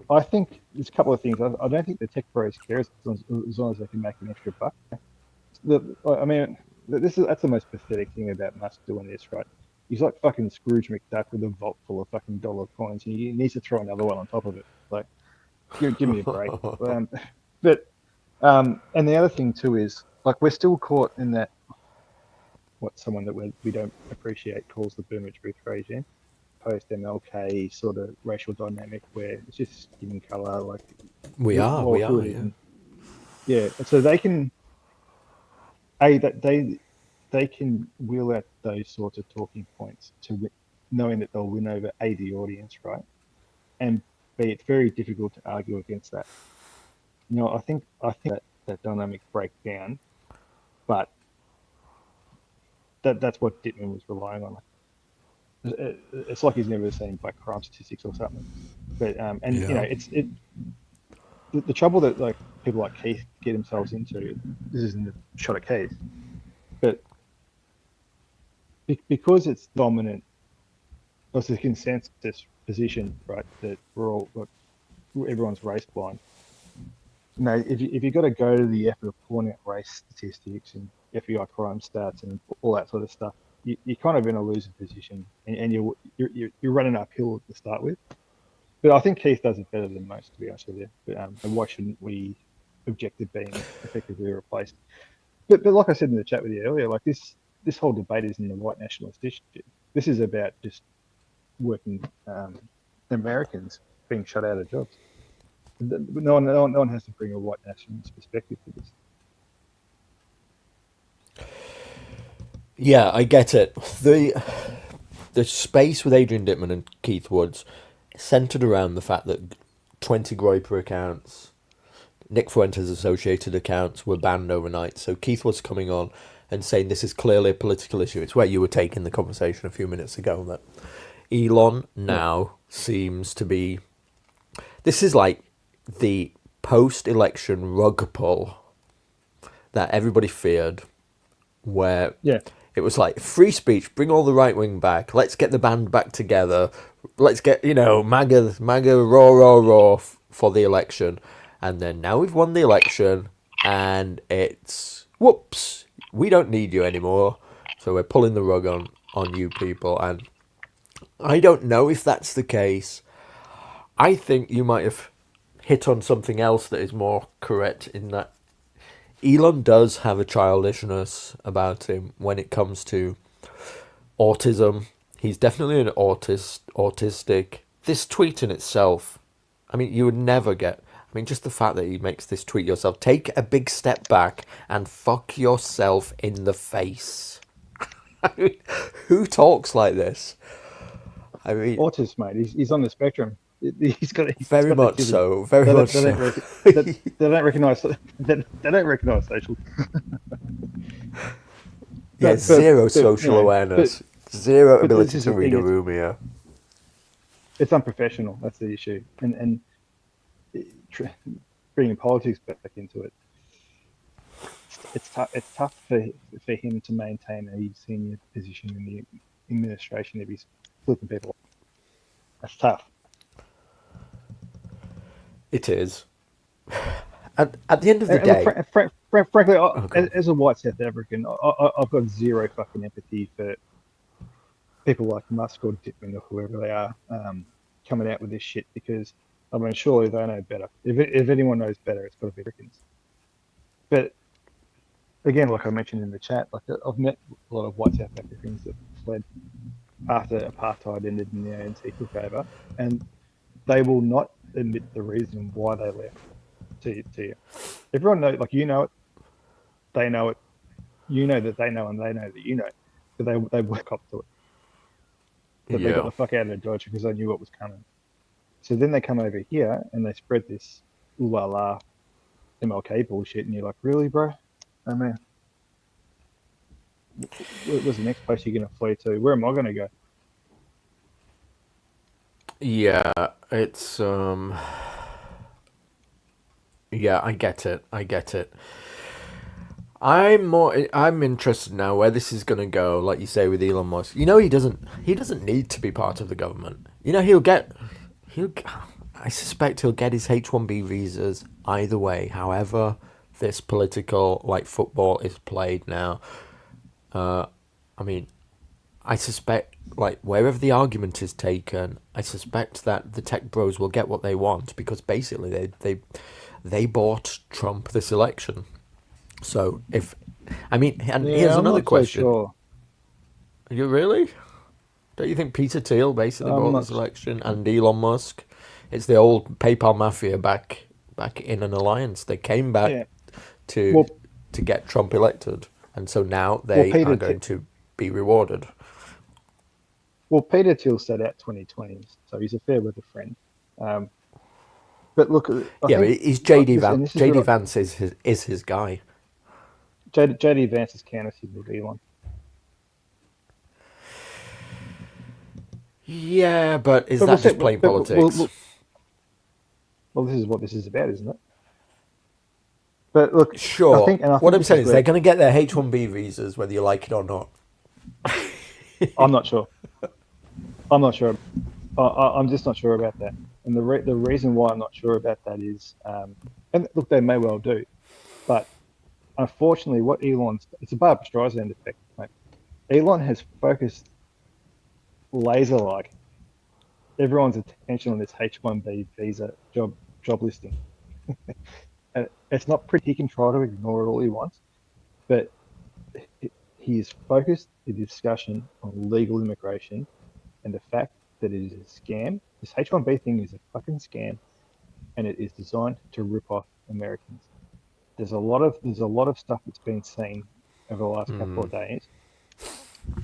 I think there's a couple of things. I don't think the tech bros care as long as they can make an extra buck. That's the most pathetic thing about Musk doing this, right? He's like fucking Scrooge McDuck with a vault full of fucking dollar coins, and he needs to throw another one on top of it. Like, give me a break. And the other thing too is, like, we're still caught in that, what someone that we don't appreciate calls the boomer truth regime. post MLK sort of racial dynamic where it's just skin color, like We are, well, we who are, it is, yeah. and yeah, and so they can that they can wheel out those sorts of talking points knowing that they'll win over the audience, right? And B, it's very difficult to argue against that. I think that dynamic breaks down, but that's what Dittman was relying on. It's like he's never seen black crime statistics or something. But and Yeah. the trouble that like people like Keith get themselves into. This isn't a shot at Keith, but because it's dominant, it's a consensus position, right? That we're all like, everyone's race blind. If you got to go to the effort of pulling out race statistics and FBI crime stats and all that sort of stuff, you're kind of in a losing position, and you're running uphill to start with. But I think Keith does it better than most, to be honest with you. And why shouldn't we object to being effectively replaced? But like I said in the chat with you earlier, like this whole debate isn't a white nationalist issue. This is about just working Americans being shut out of jobs. No one has to bring a white nationalist perspective to this. Yeah, I get it. The space with Adrian Dittman and Keith Woods centered around the fact that 20 Groyper accounts, Nick Fuentes associated accounts were banned overnight. So Keith was coming on and saying this is clearly a political issue. It's where you were taking the conversation a few minutes ago that Elon Yeah. now seems to be. This is like the post-election rug pull that everybody feared, where Yeah. it was like free speech, bring all the right wing back, let's get the band back together, let's get, MAGA, raw for the election. And then now we've won the election and it's, whoops, we don't need you anymore. So we're pulling the rug on you people. And I don't know if that's the case. I think you might have hit on something else that is more correct in that Elon does have a childishness about him when it comes to autism. He's definitely an autistic. This tweet in itself, I mean, you would never get. I mean, just the fact that he makes this tweet yourself. Take a big step back and fuck yourself in the face. I mean, who talks like this? I mean, Autist, mate. He's on the spectrum. He's very got much autism. so. Very They much don't, they so. don't, they don't recognize. They don't recognize social. Yeah, zero But social awareness, zero but this ability is to the read thing. a room here. It's unprofessional. That's the issue. And bringing politics back into it, it's tough. It's tough for him to maintain a senior position in the administration if he's flipping people off. That's tough. It is. At the end of the And look, day, frankly, God. as a white South African, I've got zero fucking empathy for people like Musk or Dittman or whoever they are coming out with this shit, because I mean, surely they know better. If anyone knows better, it's got to be Americans. But again, like I mentioned in the chat, like I've met a lot of white South Africans that fled after apartheid ended and the ANC took over, and they will not admit the reason why they left to you. Everyone knows, like, you know it, they know it, you know that they know, and they know that you know, but they work up to it. But they got the fuck out of Dodge because they knew what was coming. So then they come over here and they spread this ooh la la MLK bullshit, and you're like, really, bro? I mean, where's the next place you're going to flee to? Where am I going to go? Yeah, it's yeah, I get it. I get it. I'm interested now where this is going to go, like you say with Elon Musk. He doesn't need to be part of the government. I suspect he'll get his H-1B visas either way, however this political like football is played now. I mean, I suspect, like, wherever the argument is taken, I suspect that the tech bros will get what they want because basically they bought Trump this election. So here's I'm another not question. so sure. Are you really? Don't you think Peter Thiel basically I'm bought not. this election and Elon Musk? It's the old PayPal mafia back in an alliance. They came back Yeah. to Well, to get Trump elected, and so now well, they are going to be rewarded. Peter Thiel set out 2020, so he's a fair weather friend. Um, but look, I Yeah, but think he's JD this, Vance. and this is JD what Vance is his guy. JD Vance is counterfeit with Elon. Yeah, but is But we'll that see. just plain But politics? this is what this is about, isn't it? But look, Sure. I What think I'm this is saying is they're where going to get their H-1B visas whether you like it or not. I'm not sure. I'm not sure. I'm just not sure about that. And the reason why I'm not sure about that is, and look, they may well do, but unfortunately, it's a Barbra Streisand effect, mate. Elon has focused laser-like everyone's attention on this H-1B visa job listing. And it's not pretty. He can try to ignore it all he wants, but he is focused the discussion on legal immigration and the fact that it is a scam. This H-1B thing is a fucking scam, and it is designed to rip off Americans. There's a lot of stuff that's been seen over the last couple of days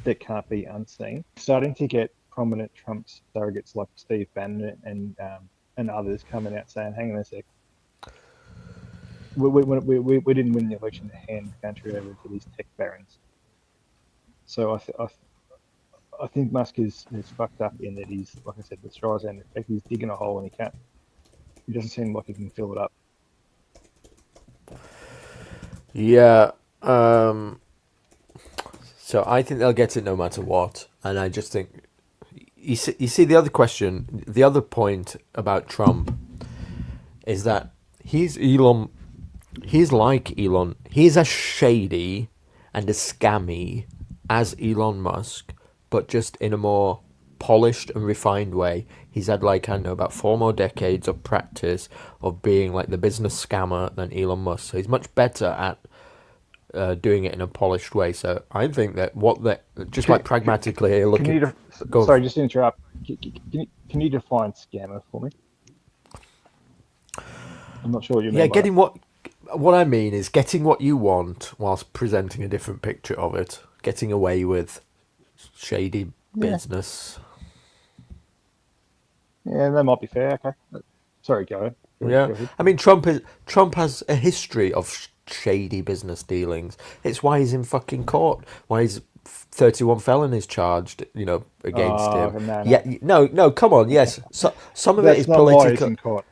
that can't be unseen. Starting to get prominent Trump surrogates like Steve Bannon and others coming out saying, "Hang on a sec, we didn't win the election to hand the country over to these tech barons." So I think Musk is fucked up in that he's, like I said, the Streisand effect. He's digging a hole and he can't. He doesn't seem like he can fill it up. Yeah. So I think they'll get it no matter what, and I just think you see the other question, the other point about Trump is that he's Elon. He's like Elon. He's as shady and as scammy as Elon Musk, but just in a more polished and refined way. He's had like, I don't know, about 4 more decades of practice of being like the business scammer than Elon Musk. So he's much better at doing it in a polished way. So I think that just like pragmatically looking. Sorry, just to interrupt. Can you define scammer for me? I'm not sure what you mean. Yeah, by getting what I mean is getting what you want whilst presenting a different picture of it. Getting away with shady business. Yeah, that might be fair. Okay. Sorry, go Yeah, ahead. I mean Trump has a history of shady business dealings. It's why he's in fucking court. Why he's 31 felonies charged, against him. No. Yeah, no, come on. Yes, so some of it is That's not why he's political. in court.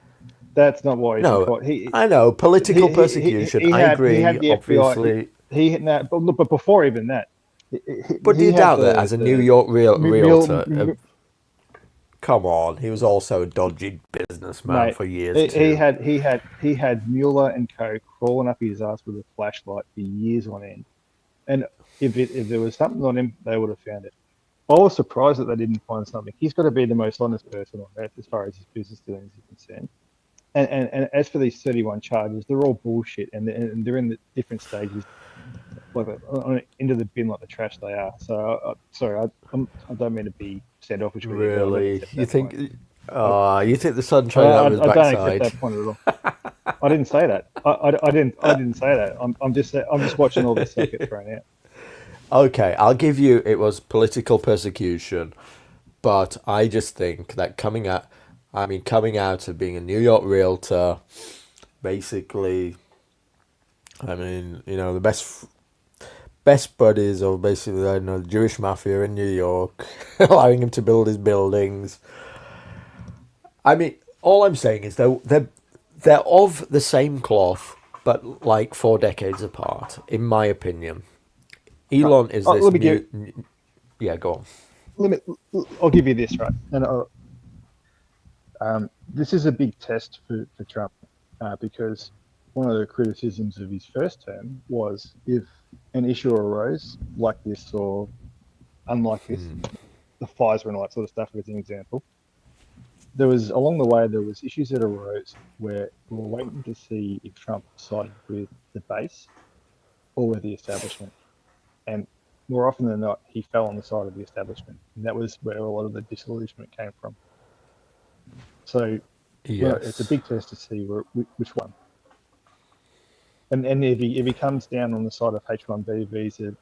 That's not why he's in No, court. I know political persecution. I agree, He had the obviously. but before even that, But do he you had doubt that as a New York realtor? mil, Come on, he was also a dodgy businessman mate. for years too. He had Mueller and Co crawling up his ass with a flashlight for years on end. And if there was something on him, they would have found it. I was surprised that they didn't find something. He's got to be the most honest person on earth as far as his business dealings are concerned. And as for these 31 charges, they're all bullshit, and they're in the different stages, like into the bin like the trash they are. So sorry, I don't mean to be standoffish with you. Really, you think? Point. You think the sun shines out of his I don't backside? accept that point at all. I didn't say that. I didn't say that. I'm just watching all this stuff get thrown out. Okay, I'll give you it was political persecution, but I just think that coming out of being a New York realtor, basically, the best buddies of basically, I don't know, the Jewish mafia in New York, allowing him to build his buildings. I mean, all I'm saying is they're of the same cloth, but like 4 decades apart, in my opinion. Elon is this yeah, go on. I'll give you this, right? And this is a big test for Trump because one of the criticisms of his first term was if an issue arose like this or unlike this, the Pfizer and all that sort of stuff as an example, along the way there was issues that arose where we were waiting to see if Trump sided with the base or with the establishment. And more often than not, he fell on the side of the establishment, and that was where a lot of the disillusionment came from. So, well, it's a Yes. big test to see which one. And if he comes down on the side of H1B visa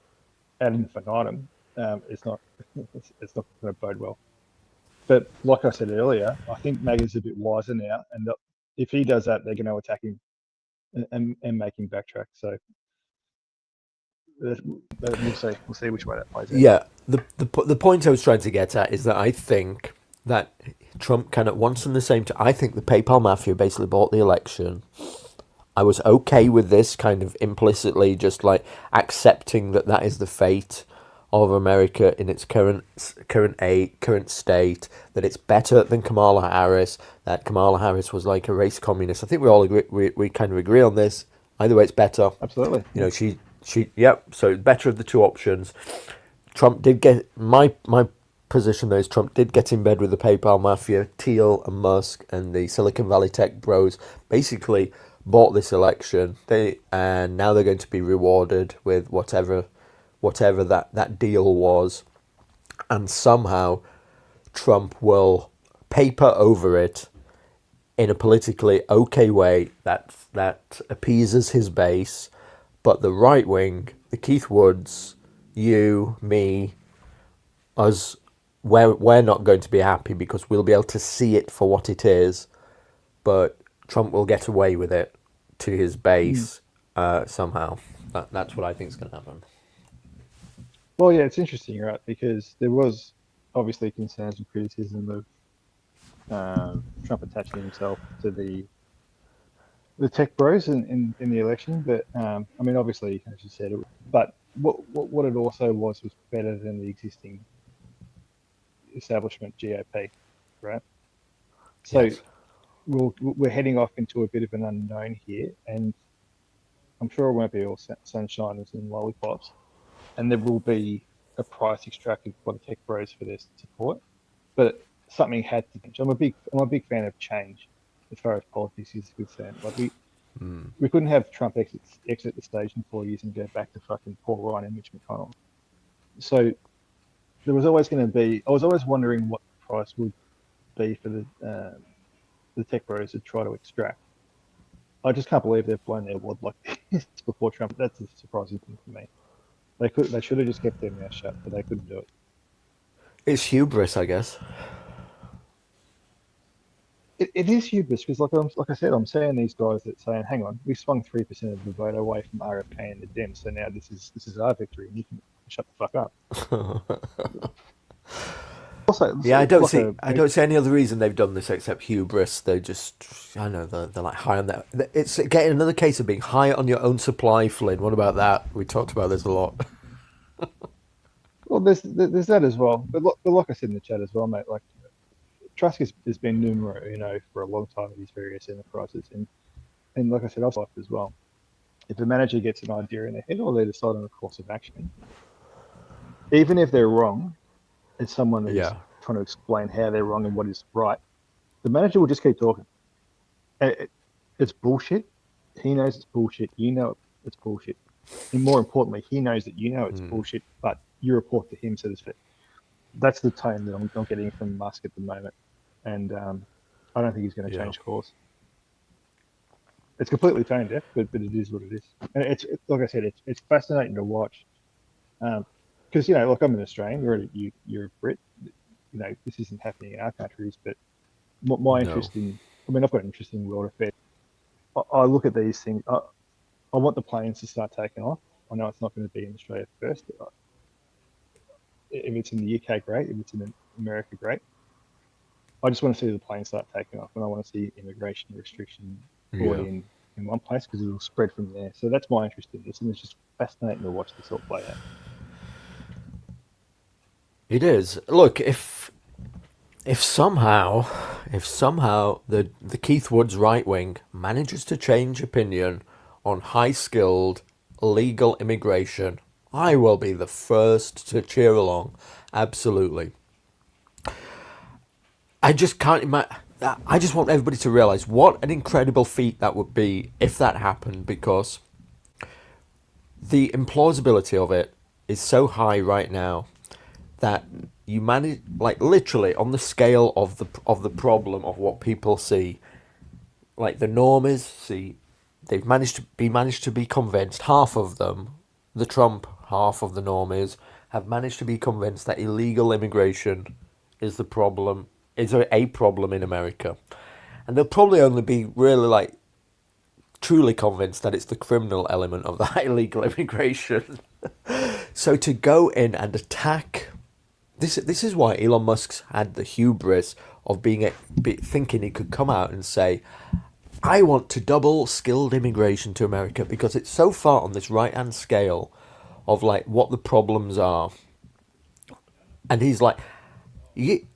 ad infinitum, it's not it's not going to bode well. But like I said earlier, I think MAGA's a bit wiser now, and if he does that, they're going to attack him and make him backtrack. So we'll see. We'll see which way that plays out. Yeah. The point I was trying to get at is that I think that Trump kind of once and the same time. I think the PayPal mafia basically bought the election. I was okay with this kind of implicitly just like accepting that that is the fate of America in its current state, that it's better than Kamala Harris, that Kamala Harris was like a race communist. I think we all agree, we kind of agree on this. Either way, it's better. Absolutely. You know, yep, so better of the two options. Trump did get, my position though is Trump did get in bed with the PayPal mafia, Thiel and Musk and the Silicon Valley tech bros, basically bought this election. And now they're going to be rewarded with whatever that deal was, and somehow Trump will paper over it in a politically okay way that appeases his base, but the right wing, the Keith Woods, you, me, us, we're not going to be happy because we'll be able to see it for what it is, but Trump will get away with it to his base somehow. That's what I think is going to happen. Well, yeah, it's interesting, right? Because there was obviously concerns and criticism of Trump attaching himself to the tech bros in the election, but I mean, obviously, as you said, but what it also was better than the existing establishment GOP, right? So Yes. we're heading off into a bit of an unknown here, and I'm sure it won't be all sunshines and lollipops, and there will be a price extracted by the tech bros for their support, but something had to change. I'm a big fan of change as far as politics is concerned. Like we couldn't have Trump exit the stage in 4 years and go back to fucking Paul Ryan and Mitch McConnell. So there was always going to be. I was always wondering what the price would be for the tech bros to try to extract. I just can't believe they've blown their wad like this before Trump. That's a surprising thing for me. They should have just kept their mouth shut, but they couldn't do it. It's hubris, I guess. It is hubris because, like I said, I'm seeing these guys that saying, "Hang on, we swung 3% of the vote away from RFK and the Dems, so now this is our victory, and you can shut the fuck up." Also, Yeah, it's like I don't see any other reason they've done this except hubris. They just, I know, they're like high on that. It's getting another case of being high on your own supply, Flynn. What about that? We talked about this a lot. well, there's that as well. But like I said in the chat as well, mate. Like Trask has been numero uno for a long time with these various enterprises, and like I said, I've liked as well. If a manager gets an idea in their head or they decide on a course of action, even if they're wrong, as someone who's trying to explain how they're wrong and what is right, the manager will just keep talking. It's bullshit. He knows it's bullshit. You know it's bullshit. And more importantly, he knows that you know it's bullshit, but you report to him, so to speak. That's the tone that I'm getting from Musk at the moment. And I don't think he's going to change course. It's completely tone deaf, but it is what it is. And it's like I said, it's fascinating to watch. Because like I'm an Australian, you're a Brit. This isn't happening in our countries, but my interest I've got an interest in world affairs. I look at these things. I want the planes to start taking off. I know it's not going to be in Australia first. If it's in the UK, great. If it's in America, great. I just want to see the planes start taking off, and I want to see immigration restriction brought in one place because it will spread from there. So that's my interest in this, and it's just fascinating to watch this all play out. It is. Look, if somehow the Keith Woods right wing manages to change opinion on high skilled legal immigration, I will be the first to cheer along. Absolutely. I just can't imagine. I just want everybody to realize what an incredible feat that would be if that happened, because the implausibility of it is so high right now that you manage, like literally on the scale of the problem of what people see, like the normies see, they've managed to be convinced. Half of them, the Trump half of the normies, have managed to be convinced that illegal immigration is the problem, is a problem in America, and they'll probably only be really like truly convinced that it's the criminal element of that illegal immigration. So to go in and attack this is why Elon Musk's had the hubris of thinking he could come out and say, I want to double skilled immigration to America because it's so far on this right hand scale of like what the problems are. And he's like, you'd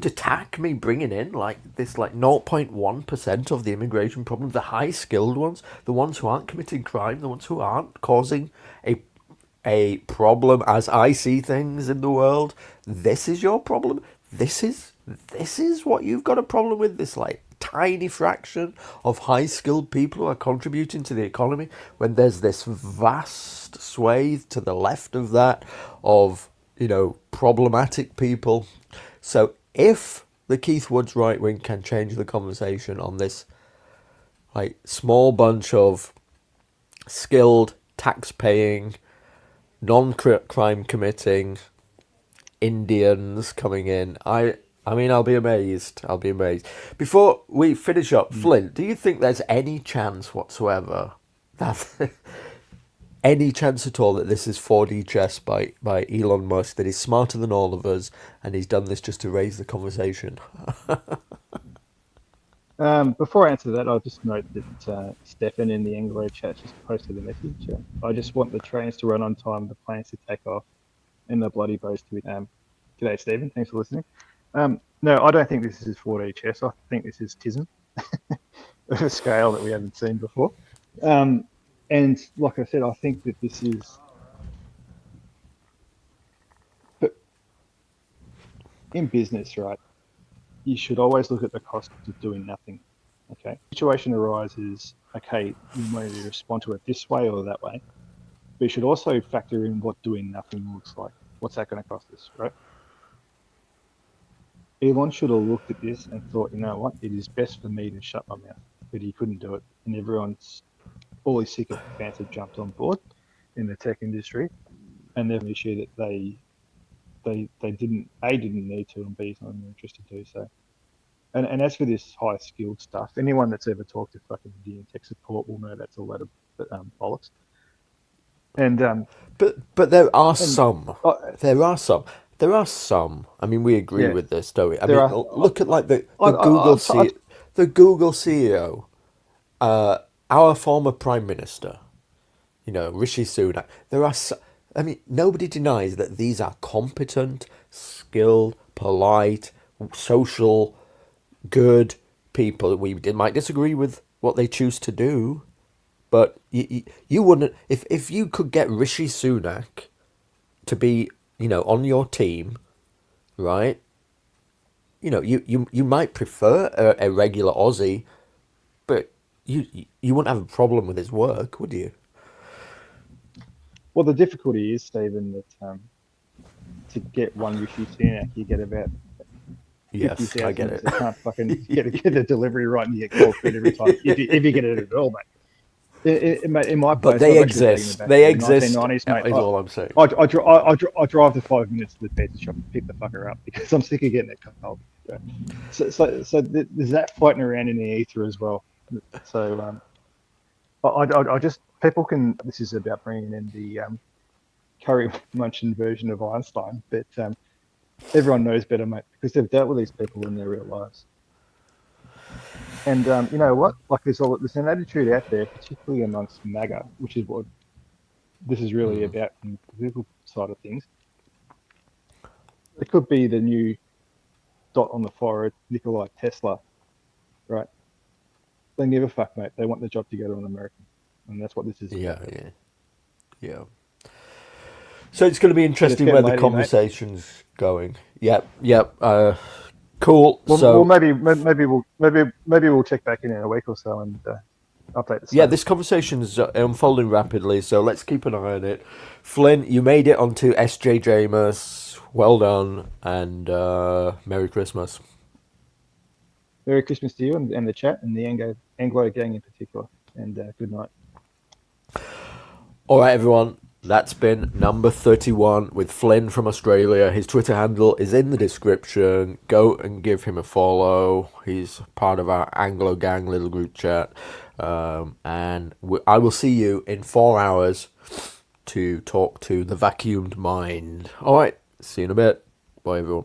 attack me bringing in like this like 0.1% of the immigration problem, the high skilled ones, the ones who aren't committing crime, the ones who aren't causing a problem as I see things in the world. This is your problem. This is what you've got a problem with. This like tiny fraction of high skilled people who are contributing to the economy, when there's this vast swathe to the left of that of problematic people. So if the Keith Woods right wing can change the conversation on this like small bunch of skilled, tax-paying, non-crime committing Indians coming in, I mean, I'll be amazed. I'll be amazed. Before we finish up, Flynn, do you think there's any chance whatsoever that any chance at all that this is 4D chess by Elon Musk, that he's smarter than all of us and he's done this just to raise the conversation? Before I answer that, I'll just note that Stefan in the Anglo chat just posted a message. I just want the trains to run on time, the planes to take off, and the bloody boats to be... G'day, Stephen. Thanks for listening. No, I don't think this is 4D chess. I think this is TISM, of a scale that we haven't seen before. And like I said, I think that this is... But in business, right, you should always look at the cost of doing nothing. Okay, situation arises, okay, you may respond to it this way or that way, but you should also factor in what doing nothing looks like. What's that going to cost us, right? Elon should have looked at this and thought, you know what, it is best for me to shut my mouth, but he couldn't do it, and everyone's all his sycophants have jumped on board in the tech industry, and they've an issue that they didn't need to, and B, it's not in their interest to do so. And as for this high skilled stuff, anyone that's ever talked to fucking Indian tech support will know that's a lot of bollocks. And but there are some. There are some. I mean, we agree with this, don't we? I mean, look at like the Google CEO, our former Prime Minister, Rishi Sunak. I mean, nobody denies that these are competent, skilled, polite, social, good people. We might disagree with what they choose to do, but you wouldn't, if you could get Rishi Sunak to be, on your team, right? You might prefer a regular Aussie, but you wouldn't have a problem with his work, would you? Well, the difficulty is, Stephen, that to get one Rishi Sunak, you get about 50,000. I get it. You can't fucking get the delivery right, and you get called for it every time if you get it at all, mate. In my place, but they exist. They exist. 1990s, mate. Is all I'm saying. I drive the 5 minutes to the pizza shop and pick the fucker up because I'm sick of getting it cold. So there's that floating around in the ether as well. So I just, people can. This is about bringing in the curry munching version of Einstein, but everyone knows better, mate, because they've dealt with these people in their real lives. And you know what? Like there's an attitude out there, particularly amongst MAGA, which is what this is really about from the political side of things. It could be the new dot on the forehead, Nikola Tesla, right? They give a fuck, mate. They want the job to go to an American, and that's what this is. Yeah. So it's going to be interesting where the conversation's going. Yep. Cool. Well, maybe we'll check back in a week or so and update the Yeah, status. this conversation's unfolding rapidly, so let's keep an eye on it. Flynn, you made it onto SJJMAS. Well done, and Merry Christmas. Merry Christmas to you and the chat and the Anglo gang in particular. And good night. All right, everyone. That's been number 31 with Flynn from Australia. His Twitter handle is in the description. Go and give him a follow. He's part of our Anglo Gang little group chat. And I will see you in 4 hours to talk to the vacuumed mind. All right. See you in a bit. Bye, everyone.